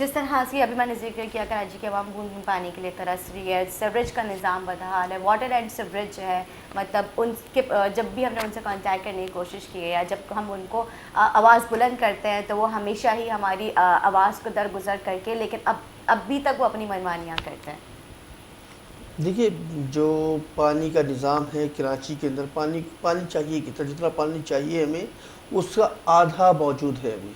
جس طرح سے ابھی میں نے ذکر کیا کراچی کے عوام بوند بوند پانی کے لیے ترس رہی ہے، سیوریج کا نظام بدحال ہے، واٹر اینڈ سیوریج ہے، مطلب ان کے جب بھی ہم نے ان سے کانٹیکٹ کرنے کی کوشش کی ہے یا جب ہم ان کو آواز بلند کرتے ہیں تو وہ ہمیشہ ہی ہماری آواز کو درگزر کر کے، لیکن اب بھی تک وہ اپنی منمانیاں کرتے ہیں. دیکھیے جو پانی کا نظام ہے کراچی کے اندر، پانی چاہیے کتنا، جتنا پانی چاہیے ہمیں اس کا آدھا موجود ہے ابھی.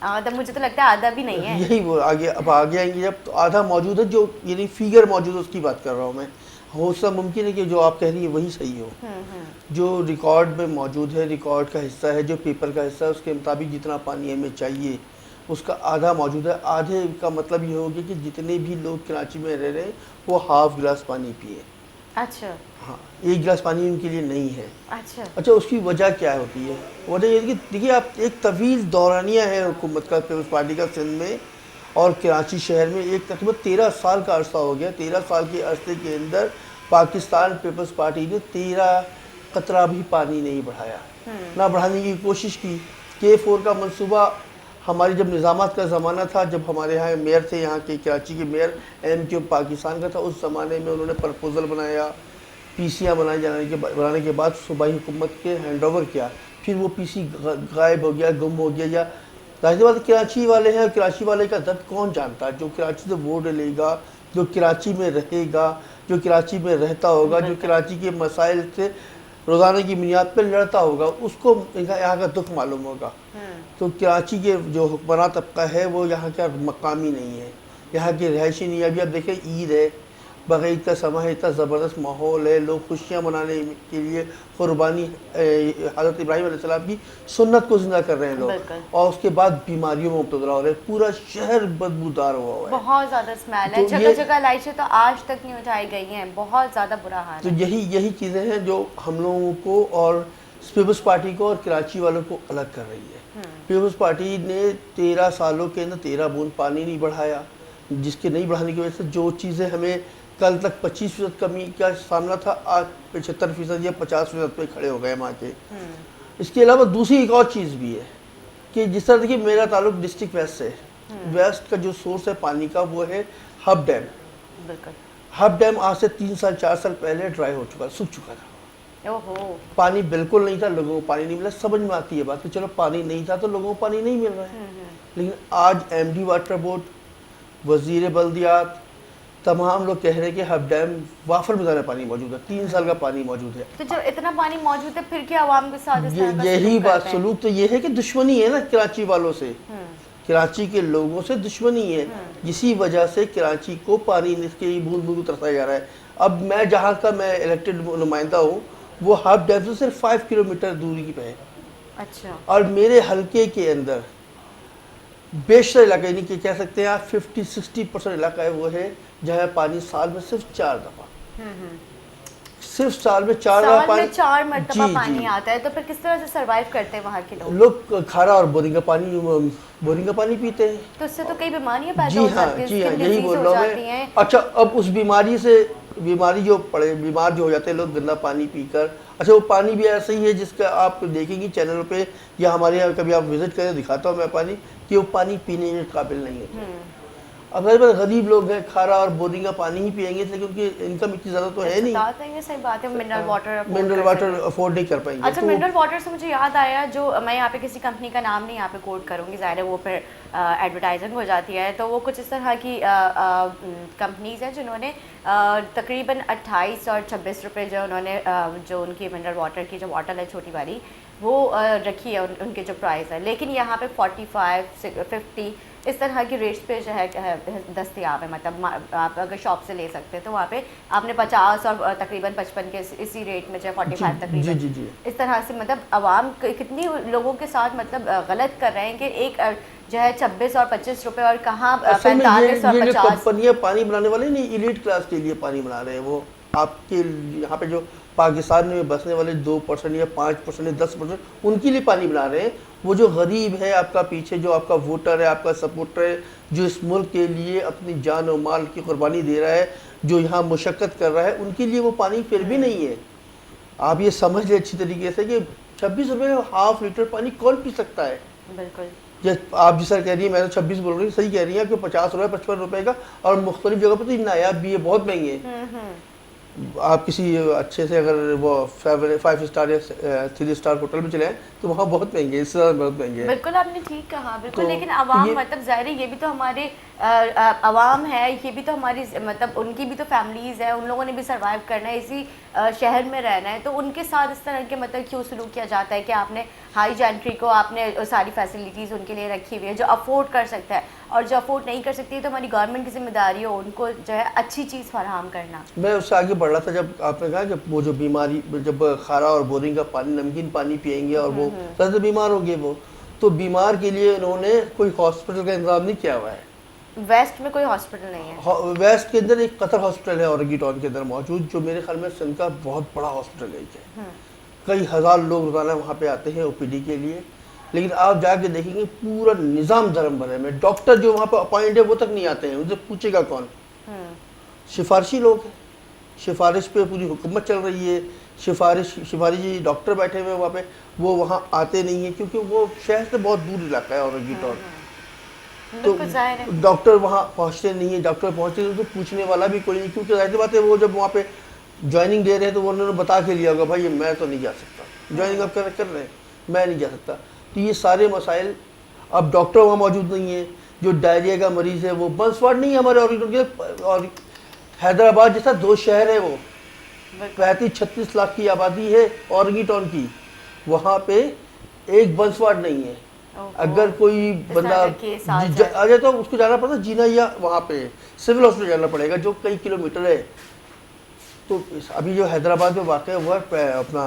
آدھا مجھے تو لگتا ہے آدھا بھی نہیں ہے. یہی وہ اب آگے آئیں گے جب تو آدھا موجود ہے، جو یعنی فیگر موجود ہے اس کی بات کر رہا ہوں میں. ہو سکتا ممکن ہے کہ جو آپ کہہ رہی ہیں وہی صحیح ہو. جو ریکارڈ میں موجود ہے، ریکارڈ کا حصہ ہے، جو پیپر کا حصہ ہے، اس کے مطابق جتنا پانی ہمیں چاہیے اس کا آدھا موجود ہے. آدھے کا مطلب یہ ہوگا کہ جتنے بھی لوگ کراچی میں رہ رہے ہیں وہ ہاف گلاس پانی پیے. اچھا. ہاں، ایک گلاس پانی ان کے لیے نہیں ہے. اچھا اس کی وجہ کیا ہوتی ہے؟ وجہ یہ ہے کہ دیکھیے آپ ایک طویل دورانیہ ہے حکومت کا، پیپلز پارٹی کا سندھ میں اور کراچی شہر میں. ایک تقریباً 13 سال کا عرصہ ہو گیا. 13 سال کے عرصے کے اندر پاکستان پیپلز پارٹی نے 13 قطرہ بھی پانی نہیں بڑھایا، نہ بڑھانے کی کوشش کی. K4 کا منصوبہ ہماری جب نظامات کا زمانہ تھا، جب ہمارے یہاں میئر تھے، یہاں کے کراچی کے میئر MQ پاکستان کا تھا، اس زمانے میں انہوں نے پرپوزل بنایا، PCیاں بنانے کے بعد صوبائی حکومت کے ہینڈ اوور کیا. پھر وہ PC غائب ہو گیا، گم ہو گیا. یا ظاہر بات کراچی والے ہیں، کراچی والے کا درد کون جانتا ہے؟ جو کراچی سے ووٹ لے گا، جو کراچی میں رہے گا، جو کراچی میں رہتا ہوگا، جو کراچی کے مسائل سے روزانہ کی بنیاد پہ لڑتا ہوگا، اس کو یہاں کا دکھ معلوم ہوگا. تو کراچی کے جو حکمراں طبقہ ہے وہ یہاں کا مقامی نہیں ہے، یہاں کے رہائشی نہیں ہے. ابھی آپ دیکھیں عید ہے، بقرعید کا سماں ہے، اتنا زبردست ماحول ہے، لوگ خوشیاں منانے کے لیے قربانی حضرت ابراہیم علیہ السلام کی سنت کو زندہ کر رہے ہیں لوگ، اور اس کے بعد بیماریوں میں مبتلا ہو رہے ہیں. پورا شہر بدبودار ہوا ہے، بہت زیادہ اسمیل ہے. جگہ جگہ لائٹیں تو آج تک نہیں اٹھائی گئی ہیں، بہت زیادہ برا حال ہے. تو یہی چیزیں ہیں جو ہم لوگوں کو اور پیپلز پارٹی کو اور کراچی والوں کو الگ کر رہی ہے. پیپلز پارٹی نے 13 سالوں کے اندر 13 بوند پانی نہیں بڑھایا، جس کے نہیں بڑھانے کی وجہ سے جو چیزیں ہمیں کل تک 25% کمی کا سامنا تھا، آج 75% یا 50% پہ کھڑے ہو گئے وہاں کے. اس کے علاوہ دوسری ایک اور چیز بھی ہے کہ جس طرح دیکھیے میرا تعلق ڈسٹرکٹ ویسٹ سے، ویسٹ کا جو سورس ہے پانی کا وہ ہے ہب ڈیم. ہب ڈیم آج سے 3 سال 4 سال پہلے ڈرائی ہو چکا، سوکھ چکا تھا. پانی بالکل نہیں تھا، لوگوں کو پانی نہیں ملا. سمجھ میں آتی ہے بات کہ چلو پانی نہیں تھا تو لوگوں کو پانی نہیں مل رہا ہے. لیکن آج MD واٹر بورڈ، وزیر بلدیات، تمام لوگ کہہ رہے ہیں کہ ہب ڈیم وافر مزاج پانی موجود ہے، 3 سال کا پانی موجود ہے. تو جب اتنا پانی موجود ہے پھر کیا عوام کے ساتھ یہی بات سلوک تو یہ ہے کہ دشمنی ہے نا کراچی والوں سے، کراچی کے لوگوں سے دشمنی ہے. اسی وجہ سے کراچی کو پانی کی بوند بوند ترسایا جا رہا ہے. اب میں جہاں کا میں الیکٹڈ نمائندہ ہوں وہ ہب ڈیم سے صرف 5 کلومیٹر دوری پہ ہے. اچھا. اور میرے حلقے کے اندر بیشتر علاقہ، یعنی کہ کہہ سکتے ہیں آپ 50-60% علاقہ ہے وہ ہے جہاں پانی سال میں صرف 4 دفعہ، صرف سال میں 4 دفعہ 4 مرتبہ پانی آتا ہے. تو پھر کس طرح سے سروائیو کرتے ہیں وہاں کے لوگ؟ لوگ کھارا اور بورنگ کا پانی پیتے ہیں. تو اس سے تو کئی بیماریاں پیدا ہو جاتی ہیں. جی ہاں یہی بول رہا ہوں میں. اچھا اب اس بیماری جو بیمار جو ہو جاتے ہیں لوگ گندا پانی پی کر. اچھا وہ پانی بھی ایسا ہی ہے جس کا آپ دیکھیں گی چینلوں پہ یا ہمارے یہاں کبھی آپ وزٹ کریں دکھاتا ہوں میں پانی کہ وہ پانی پینے کے قابل نہیں ہے. اب غریب لوگ ہیں، کھارا اور بورنگ کا پانی ہی پیئیں گے لیکن ان کی انکم اتنی زیادہ تو ہے نہیں. یہ صحیح بات ہے، منرل واٹر افورڈ نہیں کر پائیں گے. اچھا منرل واٹر سے مجھے یاد آیا، جو میں یہاں پہ کسی کمپنی کا نام نہیں یہاں پہ کوٹ کروں گی، ظاہر ہے وہ پھر ایڈورٹائزنگ ہو جاتی ہے. تو وہ کچھ اس طرح کی کمپنیز ہیں جنہوں نے تقریباً 28 اور 26 روپے جو انہوں نے جو ان کی منرل واٹر کی جو باٹل ہے چھوٹی والی وہ رکھی ہے ان کے جو پرائز ہے. لیکن یہاں پہ 45 50 اس طرح کی ریٹس پہ جو ہے دستیاب ہے. مطلب آپ اگر شاپ سے لے سکتے ہیں تو وہاں پہ آپ نے 50 اور تقریباً 55 کے اسی ریٹ میں جو ہے 45 تقریباً اس طرح سے. مطلب عوام کتنی لوگوں کے ساتھ مطلب غلط کر رہے ہیں کہ ایک جو ہے 26 اور 25 روپے اور کہاں 45 اور 50. کمپنیاں پانی بنانے والے نہیں ایلیٹ کلاس کے لیے پانی بنا رہے ہیں. وہ آپ کے یہاں پہ جو پاکستان میں بسنے والے 2% یا 5% یا 10% ان کے لیے پانی بنا رہے ہیں. وہ جو غریب ہے آپ کا پیچھے جو آپ کا ووٹر ہے، آپ کا سپورٹر ہے، جو اس ملک کے لیے اپنی جان و مال کی قربانی دے رہا ہے، جو یہاں مشقت کر رہا ہے، ان کے لیے وہ پانی پھر بھی نہیں ہے. آپ یہ سمجھ لیں اچھی طریقے سے کہ 26 روپے ہاف لیٹر پانی کون پی سکتا ہے؟ بالکل. آپ جس طرح کہہ رہی ہیں، میں تو 26 بول رہی ہوں، صحیح کہہ رہی ہیں کہ 50 روپے 55 روپے کا، اور مختلف جگہ پہ تو نایاب بھی ہے، بہت مہنگے ہیں. آپ کسی اچھے سے اگر وہ 5 اسٹار یا 3 اسٹار ہوٹل میں چلے ہیں تو وہاں بہت مہنگے ہیں، اس سے بہت مہنگے ہیں. بالکل آپ نے ٹھیک کہا، بالکل. تو لیکن عوام یہ مطلب ظاہر ہے یہ بھی تو ہمارے عوام ہے، یہ بھی تو ہماری مطلب ان کی بھی تو فیملیز ہے، ان لوگوں نے بھی سروائیو کرنا ہے، اسی شہر میں رہنا ہے، تو ان کے ساتھ اس طرح کے مطلب کیوں سلوک کیا جاتا ہے کہ آپ نے ہائی جینٹری کو آپ نے ساری فیسلٹیز ان کے لیے رکھی ہوئی ہے جو افورڈ کر سکتا ہے، اور جو افورڈ نہیں کر سکتی ہے تو ہماری گورنمنٹ کی ذمہ داری ہو ان کو جو ہے اچھی چیز فراہم کرنا. میں اس سے آگے بڑھ رہا تھا جب آپ نے کہا کہ وہ جو بیماری، جب کھارا اور بورنگ کا پانی، نمکین پانی پئیں گے اور وہ زیادہ بیمار ہوں گے، وہ تو بیمار کے لیے انہوں نے کوئی ہاسپٹل کا انتظام نہیں کیا ہوا ہے. ویسٹ میں کوئی ہاسپٹل نہیں ہے. ویسٹ کے اندر ایک قطر ہاسپٹل ہے اورنگی ٹاؤن کے اندر موجود، جو میرے خیال میں سندھ کا بہت بڑا ہاسپٹل ہے. کئی ہزار لوگ روزانہ وہاں پہ آتے ہیں او پی ڈی کے لیے، لیکن آپ جا کے دیکھیں گے پورا نظام دھرم بھرے میں، ڈاکٹر جو وہاں پہ اپوائنٹ ہے وہ تک نہیں آتے ہیں، ان سے پوچھے گا کون؟ سفارشی لوگ ہیں، سفارش پہ پوری حکومت چل رہی ہے، سفارشی ڈاکٹر بیٹھے ہوئے وہاں پہ، وہ وہاں آتے نہیں ہیں کیونکہ وہ شہر سے بہت دور علاقہ ہے اورنگی ٹاؤن. تو ڈاکٹر وہاں پہنچتے نہیں ہیں، ڈاکٹر پہنچتے ہیں تو پوچھنے والا بھی کوئی نہیں، کیونکہ ظاہر بات ہے وہ جب وہاں پہ جوائننگ دے رہے ہیں تو وہ انہوں نے بتا کے لیا ہوگا بھائی میں تو نہیں جا سکتا، جوائننگ آپ کر رہے ہیں میں نہیں جا سکتا. تو یہ سارے مسائل، اب ڈاکٹر وہاں موجود نہیں ہیں، جو ڈائریا کا مریض ہے وہ بنسواڑ نہیں ہے ہمارے اورنگی ٹاؤن کے، اور حیدرآباد جیسا 2 شہر ہے، وہ 35-36 لاکھ کی آبادی ہے اورنگی ٹاؤن کی، وہاں پہ ایک بنسواڑ نہیں ہے. اگر کوئی بندہ آ جائے تو اس کو جانا پڑتا جینا یا وہاں پہ سول ہاسپٹل جانا پڑے گا جو کئی کلومیٹر ہے. تو ابھی جو حیدرآباد میں واقع ہوا ہے اپنا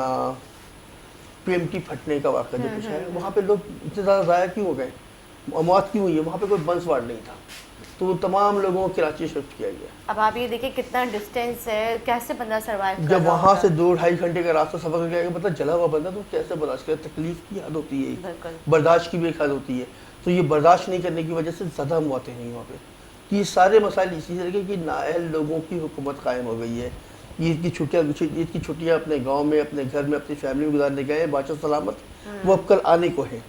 پی ایم ٹی پھٹنے کا واقعہ جو کچھ ہے، وہاں پہ لوگ اتنے زیادہ ضائع کیوں ہو گئے، موت کیوں ہوئی ہے؟ وہاں پہ کوئی بنسواڑ نہیں تھا، تو وہ تمام لوگوں کو کراچی شفٹ کیا گیا. اب آپ یہ دیکھیں کتنا ڈسٹینس ہے، کیسے بندہ سروائیو کر جب رہا وہاں ہوگا. سے 2-2.5 گھنٹے کا راستہ سفر کر کے مطلب جلا ہوا بندہ تو کیسے برداشت کرے؟ تکلیف کی حد ہوتی ہے، بالکل برداشت کی بھی ایک حد ہوتی ہے. تو یہ برداشت نہیں کرنے کی وجہ سے زیادہ موتیں ہوئی وہاں پہ. یہ سارے مسائل اسی طرح کہ نااہل لوگوں کی حکومت قائم ہو گئی ہے. عید کی چھٹیاں اپنے گاؤں میں، اپنے گھر میں، اپنی فیملی میں گزارنے گئے ہیں بادشاہ سلامت، وہ اب کل آنے کو ہیں.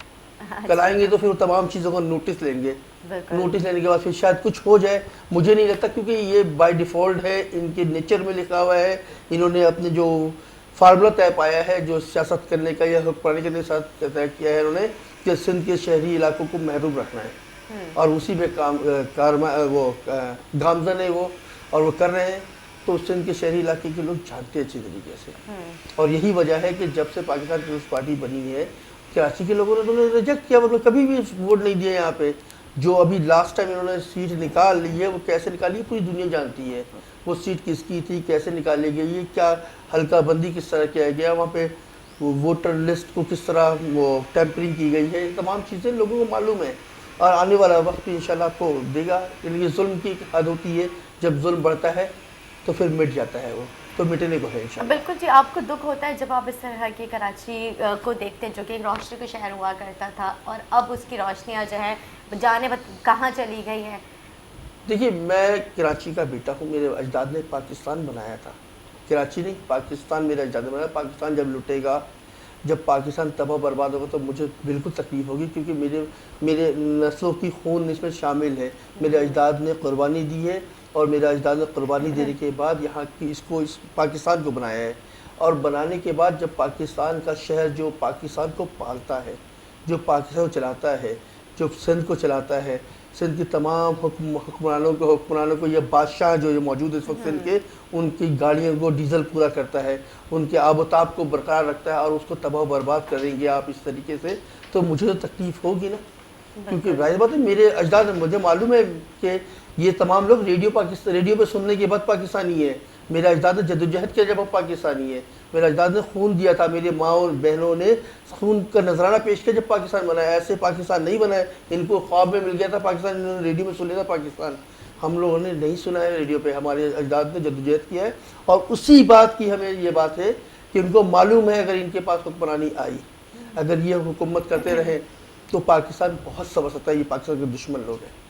کل آئیں گے تو پھر وہ تمام چیزوں کو نوٹس لیں گے. نوٹس لینے کے بعد پھر شاید کچھ ہو جائے، مجھے نہیں لگتا، کیونکہ یہ بائی ڈیفالٹ ہے، ان کے نیچر میں لکھا ہوا ہے. انہوں نے اپنے جو فارمولہ طے پایا ہے جو سیاست کرنے کا یا حکمرانی کرنے کے ساتھ طے کیا ہے انہوں نے کہ سندھ کے شہری علاقوں کو محروم رکھنا ہے، اور اسی پہ وہ گامزن ہے وہ، اور وہ کر رہے ہیں. تو سندھ کے شہری علاقے کے لوگ جانتے ہیں اچھی طریقے سے، اور یہی وجہ ہے کہ جب سے پاکستان پیپلز پارٹی بنی ہے کراچی کے لوگوں نے تو ریجیکٹ کیا، مطلب کبھی بھی ووٹ نہیں دیا یہاں پہ. جو ابھی لاسٹ ٹائم انہوں نے سیٹ نکال لی ہے وہ کیسے نکالی ہے پوری دنیا جانتی ہے. وہ سیٹ کس کی تھی، کیسے نکالی گئی ہے، کیا حلقہ بندی کس طرح کیا گیا وہاں پہ، ووٹر لسٹ کو کس طرح وہ ٹیمپرنگ کی گئی ہے، تمام چیزیں لوگوں کو معلوم ہے. اور آنے والا وقت بھی انشاءاللہ آپ کو دے گا. یہ ظلم کی ایک حد ہوتی ہے، جب ظلم بڑھتا ہے تو پھر مٹ جاتا ہے، وہ تو مٹنے کو ہے انشاءاللہ. بالکل جی. آپ کو دکھ ہوتا ہے جب آپ اس طرح کی کراچی کو دیکھتے ہیں جو کہ ایک روشنی کا شہر ہوا کرتا تھا اور اب اس کی روشنیاں جو ہیں جانے کہاں چلی گئی ہیں؟ دیکھیے میں کراچی کا بیٹا ہوں، میرے اجداد نے پاکستان بنایا تھا، کراچی نہیں پاکستان میرے اجداد نے بنایا. پاکستان جب لٹے گا، جب پاکستان تباہ برباد ہوگا تو مجھے بالکل تکلیف ہوگی، کیونکہ میرے نسلوں کی خون اس میں شامل ہے. میرے اجداد نے قربانی دی ہے، اور میرے اجداد نے قربانی دینے کے بعد یہاں کی اس پاکستان کو بنایا ہے. اور بنانے کے بعد جب پاکستان کا شہر جو پاکستان کو پالتا ہے، جو پاکستان کو چلاتا ہے، جو سندھ کو چلاتا ہے، سندھ کی تمام حکمرانوں کو یہ بادشاہ جو موجود ہے اس وقت سندھ کے، ان کی گاڑیوں کو ڈیزل پورا کرتا ہے، ان کے آب و تاب کو برقرار رکھتا ہے، اور اس کو تباہ و برباد کریں گے آپ اس طریقے سے تو مجھے تو تکلیف ہوگی نا. کیونکہ ظاہر بات ہے میرے اجداد، مجھے معلوم ہے کہ یہ تمام لوگ ریڈیو پہ سننے کے بعد پاکستانی ہیں. میرے اجداد نے جدوجہد کیا جب اب پاکستانی ہے. میرے اجداد نے خون دیا تھا، میرے ماں اور بہنوں نے خون کا نذرانہ پیش کیا جب پاکستان بنا ہے. ایسے پاکستان نہیں بنا ہے، ان کو خواب میں مل گیا تھا پاکستان، انہوں نے ریڈیو میں سن لیا تھا پاکستان. ہم لوگوں نے نہیں سنا ہے ریڈیو پہ، ہمارے اجداد نے جدوجہد کیا ہے. اور اسی بات کی ہمیں یہ بات ہے کہ ان کو معلوم ہے اگر ان کے پاس حکمرانی آئی، اگر یہ حکومت کرتے رہے تو پاکستان بہت سبر سکتا ہے. یہ پاکستان کے دشمن لوگ ہیں،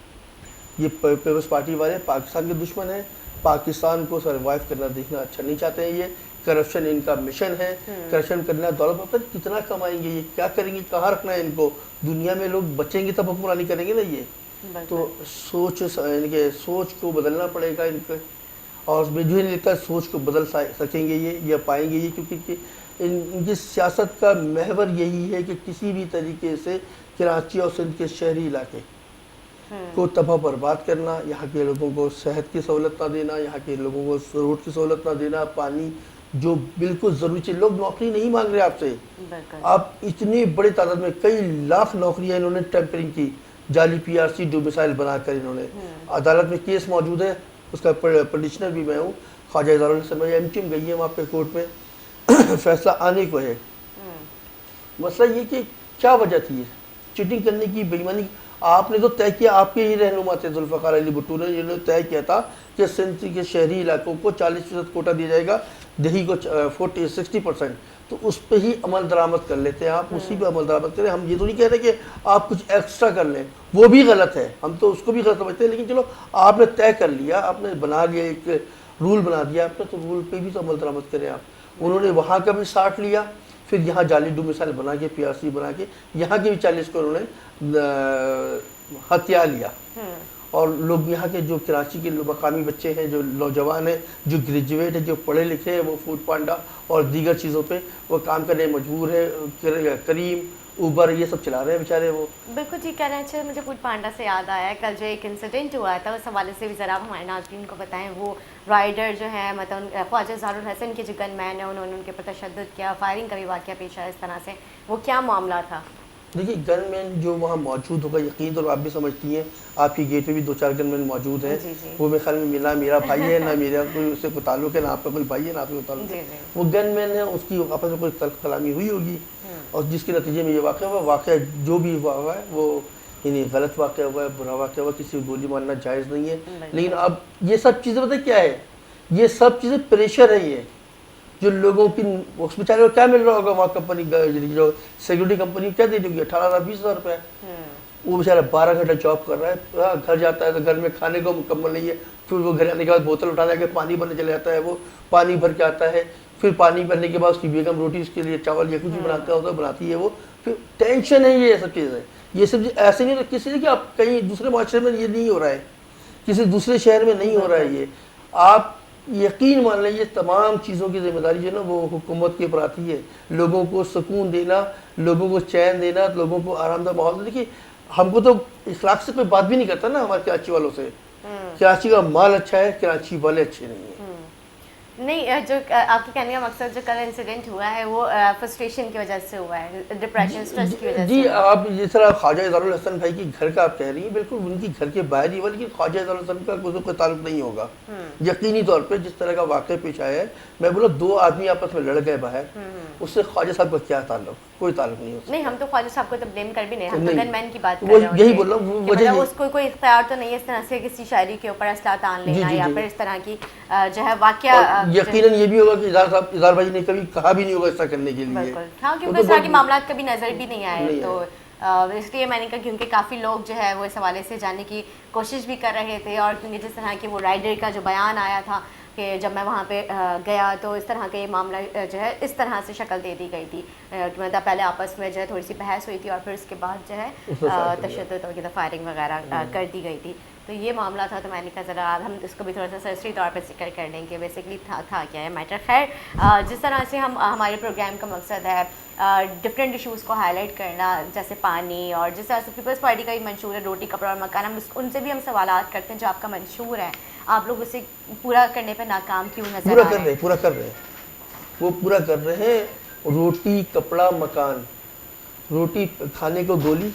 یہ پیپلز پارٹی والے پاکستان کے دشمن ہیں. پاکستان کو سروائیو کرنا دیکھنا اچھا نہیں چاہتے ہیں. کرپشن ان کا مشن ہے, کرپشن کرنا, دولت پتہ نہیں کتنا کمائیں گے یہ, کیا کریں گے, کہاں رکھنا ہے ان کو, دنیا میں لوگ بچیں گے تب حکمرانی کریں گے نا یہ. تو سوچ کو بدلنا پڑے گا ان کو, اور مجھے نہیں لگتا سوچ کو بدل سکیں گے یہ یا پائیں گے یہ, کیونکہ ان کی سیاست کا محور یہی ہے کہ کسی بھی طریقے سے کراچی اور سندھ کے شہری علاقے کو تباہ برباد کرنا, یہاں کے لوگوں کو صحت کی سہولت نہ دینا, یہاں کے لوگوں کو روڈ کی سہولت نہ دینا, پانی جو بالکل ضروری چیز. لوگ نوکری نہیں مانگ رہے آپ سے, آپ اتنی بڑی تعداد میں کئی لاکھ نوکریاں انہوں نے ٹیمپرنگ کی, جعلی پی آر سی ڈومیسائل بنا کر انہوں نے. عدالت میں کیس موجود ہے, اس کا پٹیشنر بھی میں ہوں, خواجہ اظہار الحسن بھائی ایم ٹیم گئی ہے وہاں پہ کورٹ میں, فیصلہ آنے کو ہے. مسئلہ یہ کہ کیا وجہ تھی چیٹنگ کرنے کی, بے ایمانی. آپ نے تو طے کیا, آپ کے ہی رہنما تھے ذوالفقار علی بھٹو نے, انہوں نے طے کیا تھا کہ سندھ کے شہری علاقوں کو 40% کوٹا دیا جائے گا, دیہی کو 60%. تو اس پہ ہی عمل درآمد کر لیتے ہیں آپ, اسی پہ عمل درآمد کریں. ہم یہ تو نہیں کہہ رہے کہ آپ کچھ ایکسٹرا کر لیں, وہ بھی غلط ہے, ہم تو اس کو بھی غلط سمجھتے ہیں, لیکن چلو آپ نے طے کر لیا, آپ نے بنا لیا, ایک رول بنا دیا آپ نے, تو رول پہ بھی تو عمل درآمد کریں آپ. انہوں نے وہاں کا بھی ساٹھ لیا, پھر یہاں جعلی ڈومیسائل بنا کے پی آر سی بنا کے یہاں کے بھی 40 کو انہوں نے ہتھیا لیا. اور لوگ یہاں کے جو کراچی کے مقامی بچے ہیں, جو نوجوان ہیں, جو گریجویٹ ہیں, جو پڑھے لکھے ہیں, وہ فوڈ پانڈا اور دیگر چیزوں پہ وہ کام کرنے مجبور ہے. کریم, اوبر, یہ سب چلا رہے ہیں بیچارے وہ. بالکل ٹھیک کہہ رہے ہیں. اچھا, مجھے فوڈ پانڈا سے یاد آیا ہے, کل جو ایک انسیڈنٹ ہوا تھا اس حوالے سے بھی ذرا ہمارے ناظرین کو بتائیں. وہ رائڈر جو ہے, مطلب خواجہ اظہار الحسن کے جو گن مین ہیں, انہوں نے ان کے پر تشدد کیا, فائرنگ کا بھی واقعہ پیش آیا اس طرح سے, وہ کیا معاملہ تھا؟ دیکھیے گن مین جو وہاں موجود ہوگا, یقین تو آپ بھی سمجھتی ہیں, آپ کی گیٹ پہ بھی 2-4 گن مین موجود ہیں. وہ میرے خیال میں نہ میرا بھائی ہے, نہ میرا کوئی اس سے کوئی تعلق ہے, نہ آپ کا کوئی بھائی ہے, نہ آپ کا کوئی تعلق ہے. وہ گن مین ہے, اس کی آپس میں کوئی تلخ کلامی ہوئی ہوگی, اور جس کے نتیجے میں یہ واقعہ ہوا. واقعہ جو بھی ہوا ہے وہ یعنی غلط واقعہ ہوا ہے, برا واقعہ ہوا, کسی کو گولی مارنا جائز نہیں ہے. لیکن اب یہ سب چیزیں پتہ کیا ہے, یہ سب چیزیں پریشر ہے. یہ جو لوگوں کی اس بیچارے کو کیا مل رہا ہوگا وہاں کمپنی جو سیکورٹی کمپنی کیا دے دے گی, 18,000-20,000 روپے. وہ بیچارہ 12 گھنٹہ جاب کر رہا ہے, گھر جاتا ہے تو گھر میں کھانے کو مکمل نہیں ہے, پھر وہ گھر آنے کے بعد بوتل اٹھا کے پانی بھرنے چلے جاتا ہے, وہ پانی بھر کے آتا ہے, پھر پانی بھرنے کے بعد اس کی بیگم روٹی اس کے لیے چاول یا کچھ بھی بناتا ہوتا ہے بناتی ہے, وہ پھر ٹینشن ہے. یہ سب چیزیں, یہ سب ایسے نہیں کسی نے کہ آپ کہیں دوسرے معاشرے میں یہ نہیں ہو رہا ہے, کسی دوسرے شہر میں نہیں ہو رہا ہے. یہ آپ یقین مان لیں, یہ تمام چیزوں کی ذمہ داری جو ہے نا وہ حکومت کے اوپر آتی ہے. لوگوں کو سکون دینا, لوگوں کو چین دینا, لوگوں کو آرام دہ ماحول دینا. دیکھیے ہم کو تو اخلاق سے کوئی بات بھی نہیں کرتا نا ہمارے کراچی والوں سے. کراچی کا مال اچھا ہے, کراچی والے اچھے نہیں ہیں. نہیں, جو آپ کے کہنے کا مقصد جو کل انسیڈنٹ ہوا ہے وہ فرسٹریشن کی وجہ سے ہوا ہے, ڈپریشن, اسٹریس کی وجہ سے. جی آپ جس طرح خواجہ اظہار الحسن بھائی کی گھر کا آپ کہہ رہی ہیں, بالکل ان کی گھر کے باہر ہی ہوا, لیکن خواجہ اظہار الحسن کا کوئی تعلق نہیں ہوگا یقینی طور پہ. جس طرح کا واقعہ پیش آیا ہے, میں بولا 2 آدمی آپس میں لڑ گئے باہر, اس سے خواجہ صاحب کا کیا تعلق, کوئی تعلق نہیں ہوتا. نہیں, ہم تو خواجہ صاحب کو تو بلیم کر بھی نہیں, ہم تو گن مین کی بات کر رہے ہیں. یہی بول رہا ہوں, مطلب اس کو کوئی اختیار تو نہیں ہے اس طرح سے کسی شاعری کے اوپر اسلحہ تان لینا یا پھر اس طرح کی جو ہے واقعہ. یقیناً یہ بھی ہوگا کہ اظہار بھائی نے کبھی کہا بھی نہیں ہوگا ایسا کرنے کے لیے. بالکل, ہاں, کیونکہ اس طرح کے معاملات کبھی نظر بھی نہیں آئے. تو اس لیے میں نے کہا, کیونکہ کافی لوگ جو ہے وہ اس حوالے سے جاننے کی کوشش بھی کر رہے تھے, اور کیونکہ جس طرح کہ وہ رائڈر کا جو بیان آیا تھا کہ جب میں وہاں پہ گیا تو اس طرح کا یہ معاملہ جو ہے اس طرح سے شکل دے دی گئی تھی. مطلب پہلے آپس میں جو ہے تھوڑی سی بحث ہوئی تھی, اور پھر اس کے بعد جو ہے تشدد اور فائرنگ وغیرہ کر دی گئی تھی. تو یہ معاملہ تھا. تو میں نے کہا ذرا ہم اس کو بھی تھوڑا سا سرسری طور پہ ذکر کر لیں کہ بیسکلی تھا کیا ہے میٹر. خیر, جس طرح سے ہمارے پروگرام کا مقصد ہے ڈفرینٹ ایشوز کو ہائی لائٹ کرنا, جیسے پانی, اور جس طرح سے پیپلز پارٹی کا بھی منشور ہے روٹی, کپڑا اور مکان, ہم ان سے بھی ہم سوالات کرتے ہیں جو آپ کا منشور ہے, آپ لوگ اسے پورا کرنے پہ ناکام کیوں نظر آ رہے ہیں؟ پورا کر رہے ہیں, وہ پورا کر رہے ہیں. روٹی, کپڑا, مکان, روٹی کھانے کو گولی,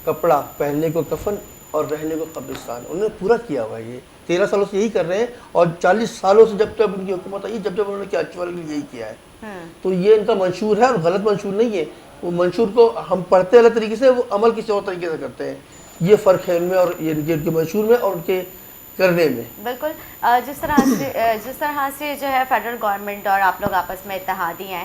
کپڑا پہننے کو کفن, اور رہنے کو قبرستان, انہوں نے پورا کیا ہوا ہے. یہ 13 سالوں سے یہی کر رہے ہیں, اور 40 سالوں سے جب ان کی حکومت آئی, جب انہوں نے کراچی والے کے لیے یہی کیا ہے. تو یہ ان کا منشور ہے, اور غلط منشور نہیں ہے. وہ منشور کو ہم پڑھتے الگ طریقے سے, وہ عمل کسی اور طریقے سے کرتے ہیں. یہ فرق ہے ان میں, اور ان کے منشور میں اور ان کے کرنے میں. بالکل, جس طرح سے جو ہے فیڈرل گورنمنٹ اور آپ لوگ آپس میں اتحادی ہیں,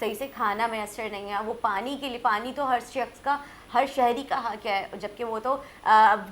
صحیح سے کھانا میسر نہیں ہے. وہ پانی کے لیے, پانی تو ہر شخص کا, ہر شہری کا حق ہے, جبکہ وہ تو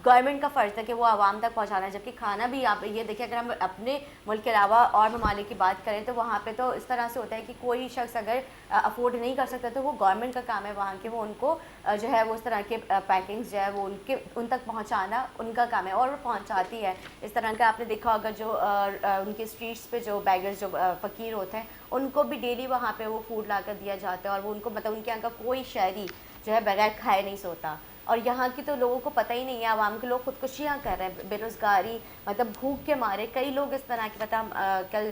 گورنمنٹ کا فرض ہے کہ وہ عوام تک پہنچانا ہے. جبکہ کھانا بھی آپ یہ دیکھیں, اگر ہم اپنے ملک کے علاوہ اور ممالک کی بات کریں تو وہاں پہ تو اس طرح سے ہوتا ہے کہ کوئی شخص اگر افورڈ نہیں کر سکتا تو وہ گورنمنٹ کا کام ہے وہاں کے, وہ ان کو جو ہے وہ اس طرح کے پیکنگز جو ہے وہ ان تک پہنچانا ان کا کام ہے, اور وہ پہنچاتی ہے. اس طرح کا آپ نے دیکھا ہوگا جو ان کے اسٹریٹس پہ جو بیگرز جو فقیر ہوتے ہیں ان کو بھی ڈیلی وہاں پہ وہ فوڈ لا کر دیا جاتا ہے, اور وہ ان کو مطلب ان کے یہاں کا کوئی شہری جو ہے بغیر کھائے نہیں سوتا. اور یہاں کی تو لوگوں کو پتہ ہی نہیں ہے, عوام کے لوگ خودکشیاں کر رہے ہیں, بے روزگاری مطلب بھوک کے مارے. کئی لوگ اس طرح کی, پتہ کل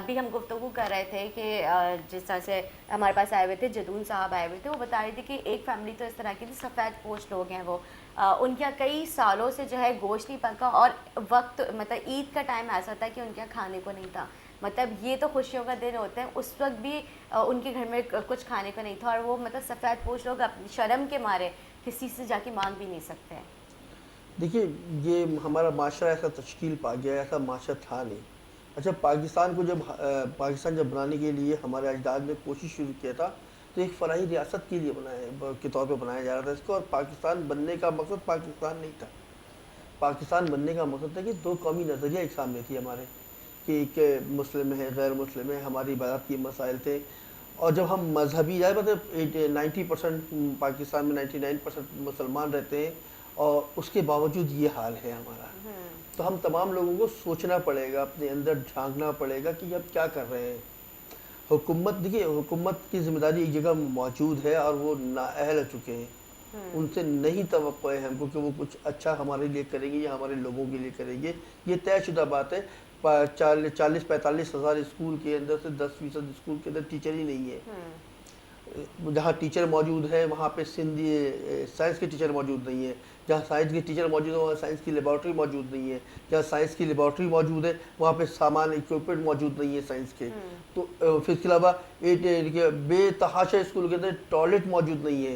بھی ہم گفتگو کر رہے تھے کہ جس طرح سے ہمارے پاس آئے ہوئے تھے جدون صاحب آئے ہوئے تھے, وہ بتا رہے تھے کہ ایک فیملی تو اس طرح کی تھی, سفید پوش لوگ ہیں وہ, ان کے کئی سالوں سے جو ہے گوشت نہیں پکا, اور وقت مطلب عید کا ٹائم ایسا تھا کہ ان کے کھانے کو نہیں تھا. مطلب یہ تو خوشیوں کا دن ہوتے ہیں, اس وقت بھی ان کے گھر میں کچھ کھانے کو نہیں تھا, اور وہ مطلب سفید پوش لوگ اپنی شرم کے مارے کسی سے جا کے مانگ بھی نہیں سکتے ہیں. دیکھیے یہ ہمارا معاشرہ ایسا تشکیل پا گیا ہے, ایسا معاشرہ تھا نہیں. اچھا پاکستان جب بنانے کے لیے ہمارے اجداد نے کوشش شروع کیا تھا تو ایک فلاحی ریاست کے لیے کے طور پہ بنایا جا رہا تھا اس کو, اور پاکستان بننے کا مقصد پاکستان نہیں تھا. پاکستان بننے کا مقصد تھا کہ دو قومی نظریہ ایک سامنے تھی ہمارے, کہ مسلم ہے غیر مسلم ہے, ہماری عبادت کے مسائل تھے. اور جب ہم مذہبی جائے مطلب 90% پاکستان میں 99% مسلمان رہتے ہیں, اور اس کے باوجود یہ حال ہے ہمارا. تو ہم تمام لوگوں کو سوچنا پڑے گا, اپنے اندر جھانکنا پڑے گا کہ اب کیا کر رہے ہیں. حکومت, دیکھیے حکومت کی ذمہ داری ایک جگہ موجود ہے اور وہ نااہل ہو چکے ہیں. ان سے نہیں توقع ہے ہم کو کہ وہ کچھ اچھا ہمارے لیے کریں گے یا ہمارے لوگوں کے لیے کریں گے. یہ طے شدہ بات ہے. 40-45 ہزار اسکول کے اندر سے 10% اسکول کے اندر ٹیچر ہی نہیں ہے. جہاں ٹیچر موجود ہے وہاں پہ سائنس کے ٹیچر موجود نہیں ہے. جہاں سائنس کے ٹیچر موجود ہیں وہاں سائنس کی لیبارٹری موجود نہیں ہے. جہاں سائنس کی لیبارٹری موجود ہے وہاں پہ سامان اکوپمنٹ موجود نہیں ہے سائنس کے. تو پھر اس کے علاوہ بے تحاشا اسکول کے اندر ٹوائلٹ موجود نہیں ہے,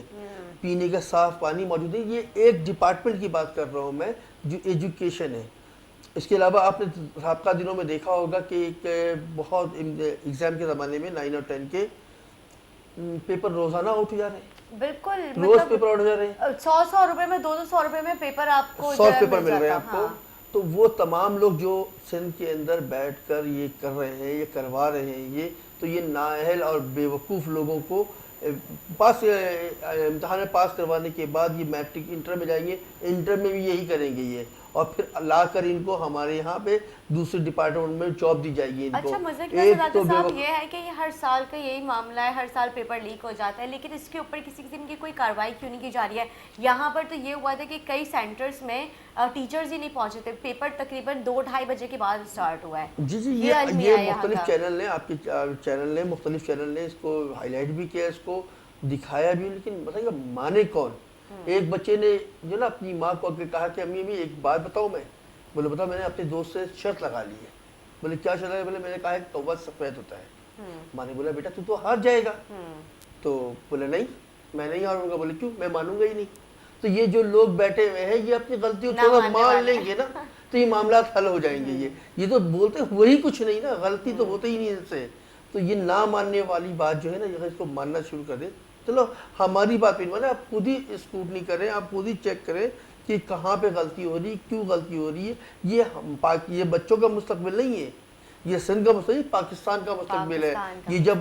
پینے کا صاف پانی موجود نہیں. یہ ایک ڈپارٹمنٹ کی بات کر رہا ہوں میں جو ایجوکیشن ہے. اس کے علاوہ آپ نے سابقہ دنوں میں دیکھا ہوگا کہ ایک بہت ایگزام کے زمانے میں 9 اور 10 کے پیپر روزانہ اٹھ جا رہے ہیں. بالکل, روز پیپر اٹھ جا رہے ہیں. 100 روپے میں 200 روپے میں پیپر آپ کو 100 پیپر مل رہے ہیں آپ کو. تو وہ تمام لوگ جو سندھ کے اندر بیٹھ کر یہ کر رہے ہیں, یہ کروا رہے ہیں, تو یہ نااہل اور بیوقوف لوگوں کو امتحان میں پاس کروانے کے بعد یہ میٹرک انٹر میں جائیں گے, انٹر میں بھی یہی کریں گے یہ, اور پھر لا کر ان کو ہمارے یہاں پہ دوسرے ڈپارٹمنٹ میں جاب دی جائے گی ان کو. اچھا مزے کی بات صاحب یہ ہے کہ یہ ہر سال کا یہی معاملہ ہے, ہر سال پیپر لیک ہو جاتا ہے, لیکن اس کے اوپر کسی قسم کی کوئی کارروائی کیوں نہیں کی جا رہی ہے. یہاں پر تو یہ ہوا تھا کہ کئی سینٹرز میں ٹیچرز ہی نہیں پہنچے تھے, پیپر تقریباً 2-2:30 بجے کے بعد اسٹارٹ ہوا ہے. جی یہ مختلف چینل نے, آپ کے چینل نے, مختلف چینل نے اس کو ہائی لائٹ بھی کیا, اس کو دکھایا بھی, لیکن بتائیے مانے کون. ایک بچے نے جو نا اپنی ماں کو کہا کہ امی ایک بات بتاؤ, میں بولے بتاؤ, میں نے اپنے دوست سے شرط لگا لی ہے. بولے کیا شرط ہے؟ بولے میں نے کہا ہے توبہ سفید ہوتا ہے. ماں نے بولا بیٹا تو ہار جائے گا. تو بولے نہیں میں نہیں ہاروں گا. بولے کیوں؟ میں مانوں گا ہی نہیں. تو یہ جو لوگ بیٹھے ہوئے ہیں یہ اپنی غلطیوں تھوڑا مان لیں گے نا تو یہ معاملات حل ہو جائیں گے. یہ تو بولتے وہی کچھ نہیں نا, غلطی تو ہوتے ہی نہیں ان سے. تو یہ نہ ماننے والی بات جو ہے نا, یہ اس کو ماننا شروع کر دیں. چلو ہماری بات پہ نا, آپ خود ہی اسکروٹنی کریں, آپ خود ہی چیک کریں کہ کہاں پہ غلطی ہو رہی ہے, کیوں غلطی ہو رہی ہے. یہ بچوں کا مستقبل نہیں ہے, یہ سندھ کا مستقبل, پاکستان کا مستقبل ہے. یہ جب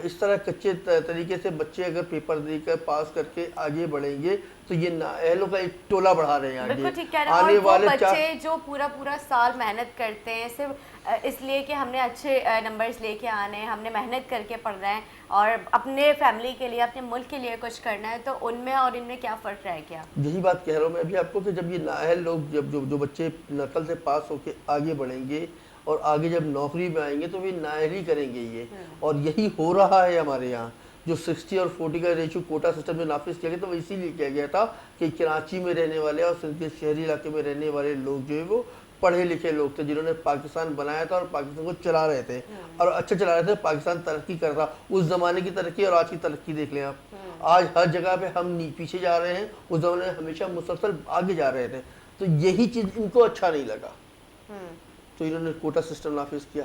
اس طرح کچے طریقے سے بچے اگر پیپر دے کر پاس کر کے آگے بڑھیں گے تو یہ نااہلوں کا ایک ٹولہ بڑھا رہے ہیں آگے. آنے والے بچے جو پورا سال محنت کرتے ہیں صرف اس لیے کہ ہم نے اچھے نمبرز لے کے آنے ہیں, ہم نے محنت کر کے پڑھنا ہے اور اپنے فیملی کے لیے, اپنے ملک کے لیے کچھ کرنا ہے, تو ان میں اور ان میں کیا فرق رہ گیا. یہی بات کہہ رہا ہوں میں ابھی آپ کو کہ جب یہ نااہل لوگ, جو بچے نقل سے پاس ہو کے آگے بڑھیں گے اور آگے جب نوکری میں آئیں گے تو وہ نااہلی کریں گے یہ. اور یہی ہو رہا ہے ہمارے یہاں. جو 60 اور 40 کا ریشو کوٹا سسٹم میں نافذ کیا گیا تو وہ اسی لیے کیا گیا تھا کہ کراچی میں رہنے والے اور سندھ کے شہری علاقے میں رہنے والے لوگ جو ہے وہ پڑھے لکھے لوگ تھے, جنہوں نے پاکستان بنایا تھا اور پاکستان کو چلا رہے تھے, اور اچھا چلا رہے تھے. پاکستان ترقی کر رہا, اس زمانے کی ترقی اور آج کی ترقی دیکھ لیں آپ. آج ہر جگہ پہ ہم پیچھے جا رہے ہیں, اس زمانے میں ہمیشہ مسلسل آگے جا رہے تھے. تو یہی چیز ان کو اچھا نہیں لگا, تو انہوں نے کوٹا سسٹم نافذ کیا.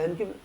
MKM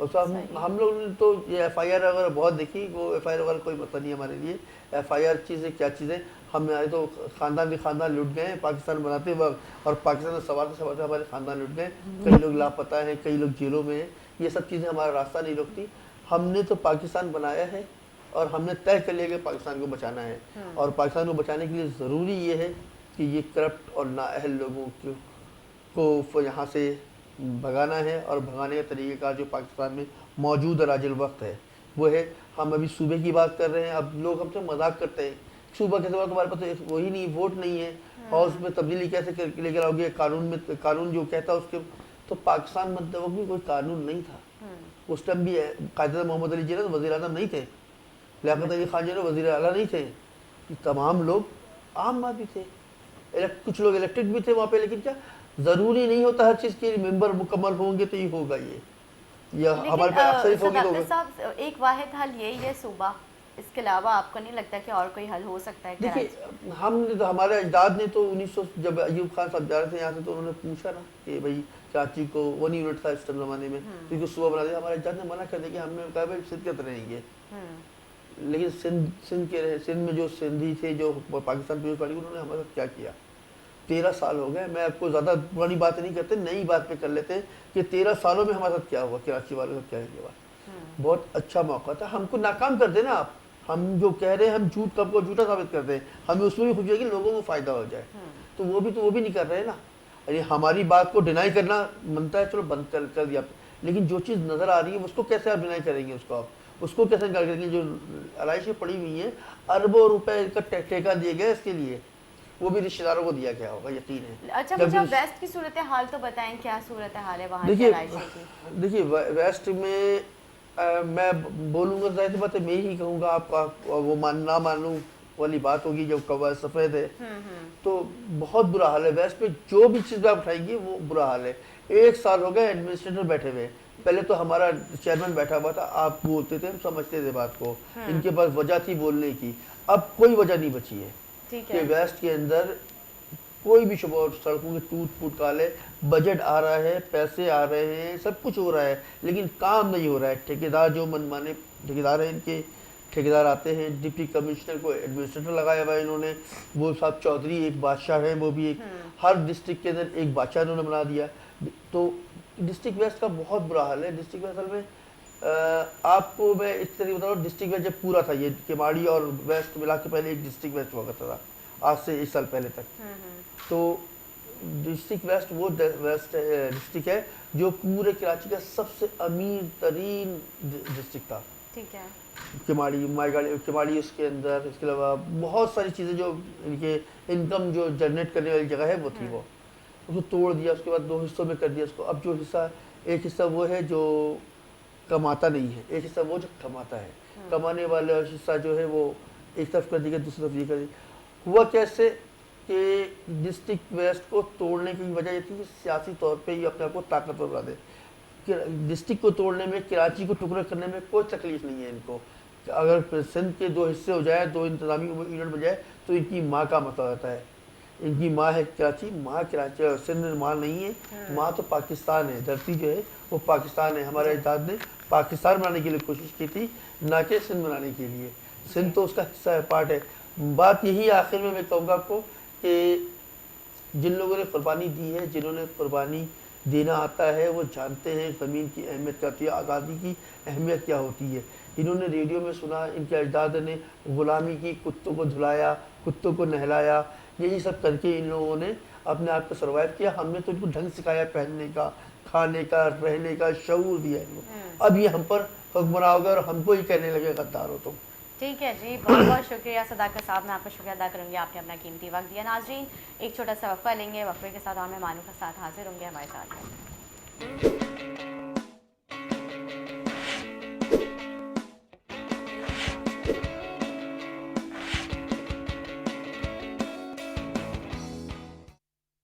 اور ہم لوگ نے تو یہ FIR وغیرہ بہت دیکھی, وہ FIR وغیرہ کوئی مسئلہ نہیں ہے ہمارے لیے. FIR چیز ہے, کیا چیز ہے, ہمارے تو خاندان کے خاندان لٹ گئے ہیں پاکستان بناتے وقت, اور پاکستان میں سوارتے سوارتے ہمارے خاندان لٹ گئے, کئی لوگ لاپتہ ہیں, کئی لوگ جیلوں میں ہیں. یہ سب چیزیں ہمارا راستہ نہیں روکتی. ہم نے تو پاکستان بنایا ہے اور ہم نے طے کر لیا کہ پاکستان کو بچانا ہے, اور پاکستان کو بچانے کے لیے ضروری یہ ہے کہ یہ کرپٹ اور نااہل لوگوں کو یہاں سے بھگانا ہے, اور بھگانے کا طریقہ کار جو پاکستان میں موجود راج الوقت ہے وہ ہے. ہم ابھی صوبے کی بات کر رہے ہیں, اب لوگ ہم سے مذاق کرتے ہیں, صوبہ کے سوا تمہارے پاس وہی نہیں, ووٹ نہیں ہے, اور اس میں تبدیلی کیسے لے کر آؤ گے, قانون جو کہتا ہے اس کے, تو پاکستان بنتے وقت بھی کوئی قانون نہیں تھا. اس ٹائم بھی قائد محمد علی جناح وزیر اعظم نہیں تھے, لیاقت علی خان جناح وزیر اعلیٰ نہیں تھے, تمام لوگ عام آدمی تھے. کچھ لوگ الیکٹڈ بھی تھے وہاں پہ, لیکن کیا ضروری نہیں ہوتا ہر چیز کے ممبر مکمل ہوں گے تو یہ ہوگا, یہ ہمارے پاس اکثریت ہوگی تو صاحب ایک واحد حل یہی ہے صوبہ, اس کے علاوہ آپ کو نہیں لگتا کہ اور کوئی حل ہو سکتا ہے؟ دیکھیے ہم نے تو, ہمارے اجداد نے تو 1900 جب ایوب خان صاحب جا رہے تھے یہاں سے, تو انہوں نے پوچھا نا کہ بھائی کراچی کو 1 یونٹ تھا اس ٹائم زمانے میں, کیونکہ صوبہ بنا دیا. ہمارے اجداد نے منع کر دیا کہ ہم نے کہا بھائی سندھ کے رہیں گے, لیکن سندھ میں جو سندھی تھے جو پاکستان پیپلز پارٹی, انہوں نے ہمارے ساتھ کیا کیا. 13 سال ہو گئے. میں آپ کو زیادہ پرانی بات نہیں کرتے, نئی بات پہ کر لیتے ہیں کہ 13 سالوں میں ہمارے ساتھ کیا ہوا, کراچی والوں کا کیا ہوا. بہت اچھا موقع تھا. ہم کو ناکام کر دیں نا آپ, ہم جو کہہ رہے ہیں ہم جھوٹ کب کو جھوٹا ثابت کرتے ہیں, ہمیں اس میں بھی خوشی ہے کہ لوگوں کو فائدہ ہو جائے, تو وہ بھی نہیں کر رہے نا. یعنی ہماری بات کو ڈینائی کرنا بنتا ہے, چلو بند کر دیا, لیکن جو چیز نظر آ رہی ہے اس کو کیسے آپ ڈینائی کریں گے, اس کو کیسے انکار کریں گے. جو علائشیں پڑی ہوئی ہیں, اربوں روپے کا ٹیکہ دیے گئے اس کے لیے, وہ بھی رشتہ داروں کو دیا گیا ہوگا, یقین ہے. اچھا مجھے ویسٹ کی صورتحال تو بتائیں, کیا صورتحال ہے وہاں کی علائشوں کی؟ دیکھیے ویسٹ میں میں بولوں گا, ظاہر بات ہے میں ہی کہوں گا, آپ کا وہ نہ مانوں والی بات ہوگی. جب قواعد سفید ہے تو بہت برا حال ہے ویسٹ پہ, جو بھی چیز آپ اٹھائیں گے وہ برا حال ہے. 1 سال ہو گئے ایڈمنسٹریٹر بیٹھے ہوئے. پہلے تو ہمارا چیئرمین بیٹھا ہوا تھا, آپ بولتے تھے, ہم سمجھتے تھے بات کو, ان کے پاس وجہ تھی بولنے کی. اب کوئی وجہ نہیں بچی ہے کہ ویسٹ کے اندر کوئی بھی شعبہ, سڑکوں کے ٹوٹ پھوٹ کالے, بجٹ آ رہا ہے, پیسے آ رہے ہیں, سب کچھ ہو رہا ہے, لیکن کام نہیں ہو رہا ہے. ٹھیکیدار جو منمانے ٹھیکیدار ہیں, ان کے ٹھیکیدار آتے ہیں. ڈپٹی کمشنر کو ایڈمنسٹریٹر لگایا ہوا ہے انہوں نے, وہ صاحب چودھری ایک بادشاہ ہیں, وہ بھی ایک, ہر ڈسٹرکٹ کے اندر ایک بادشاہ انہوں نے بنا دیا. تو ڈسٹرکٹ ویسٹ کا بہت برا حال ہے. ڈسٹرکٹ ویسٹ اصل میں آپ کو میں اس طریقے بتا رہا ہوں, ڈسٹرکٹ ویسٹ جب پورا تھا, یہ کیماڑی اور ویسٹ ملا کے پہلے ایک ڈسٹرکٹ ویسٹ ہوا کرتا تھا, آج سے 1 سال پہلے تک. تو ڈسٹرکٹ ویسٹ وہ ویسٹ ڈسٹرکٹ ہے جو پورے کراچی کا سب سے امیر ترین ڈسٹرکٹ تھا. ٹھیک ہے. کیماڑی اس کے اندر, اس کے علاوہ بہت ساری چیزیں جو ان کے انکم جو جنریٹ کرنے والی جگہ ہے وہ تھی, وہ اس کو توڑ دیا, اس کے بعد 2 حصوں میں کر دیا اس کو. اب جو حصہ, ایک حصہ وہ ہے جو کماتا نہیں ہے, ایک حصہ وہ جو کماتا ہے. کمانے والا حصہ جو ہے وہ ایک طرف کر دیا, دوسری طرف یہ کر دیا. ہوا کیسے کہ ڈسٹرکٹ ویسٹ کو توڑنے کی وجہ یہ تھی کہ سیاسی طور پہ یہ اپنے آپ کو طاقتور بنا دے. ڈسٹرکٹ کو توڑنے میں, کراچی کو ٹکڑے کرنے میں کوئی تکلیف نہیں ہے ان کو. اگر سندھ کے 2 حصے ہو جائے, 2 انتظامی یونٹ بن جائے, تو ان کی ماں کا مسئلہ رہتا ہے. ان کی ماں ہے کراچی, ماں کراچی, سندھ میں ماں نہیں ہے, ماں تو پاکستان ہے. دھرتی جو ہے وہ پاکستان ہے. ہمارے اجداد نے پاکستان بنانے کے لیے کوشش کی تھی, نہ کہ سندھ بنانے کے لیے. سندھ تو اس کا حصہ ہے, پارٹ ہے. بات یہی آخر میں کہوں گا آپ کو کہ جن لوگوں نے قربانی دی ہے, جنہوں نے قربانی دینا آتا ہے, وہ جانتے ہیں زمین کی اہمیت کیا ہوتی ہے, آزادی کی اہمیت کیا ہوتی ہے. انہوں نے ریڈیو میں سنا, ان کے اجداد نے غلامی کی, کتوں کو دھلایا, کتوں کو نہلایا, یہی سب کر کے ان لوگوں نے اپنے آپ کو سروائیو کیا. ہم نے تو ان کو ڈھنگ سکھایا, پہننے کا, کھانے کا, رہنے کا شعور دیا ان کو. اب یہ ہم پر حکمراں ہو گئے اور ہم کو ہی کہنے لگے غدار ہو تم. ٹھیک ہے جی, بہت بہت شکریہ صداقت صاحب, میں آپ کا شکریہ ادا کروں گی, آپ نے اپنا قیمتی وقت دیا. ناظرین ایک چھوٹا سا وقفہ لیں گے, وقفے کے ساتھ اور مہمانوں کے ساتھ حاضر ہوں گے ہمارے ساتھ.